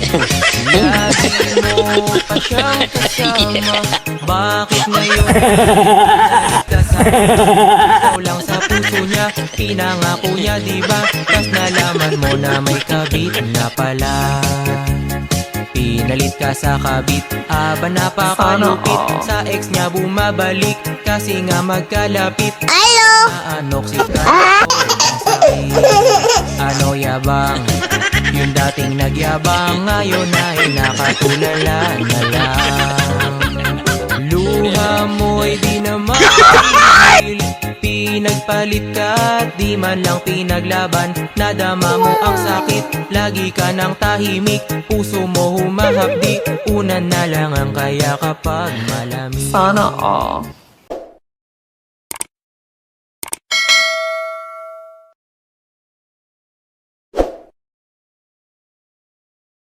Lagi mo pa siyang kasama. Bakit ngayon kasama? Ikaw lang sa puso niya, pinangako niya diba? Tas nalaman mo na may kabit na pala. Pinalit ka sa kabit, aba napakalupit. Sa ex niya bumabalik, kasi nga magkalapit. Naanoksit ka, ano yabang? Yung dating nagyabang, ngayon ay nakatulala na lang. Luha mo'y di naman pigil, pinagpalit ka at di man lang pinaglaban. Nadama mo ang sakit, lagi ka nang tahimik. Puso mo humahapdi, unan na lang ang kaya kapag malamig. Sana all.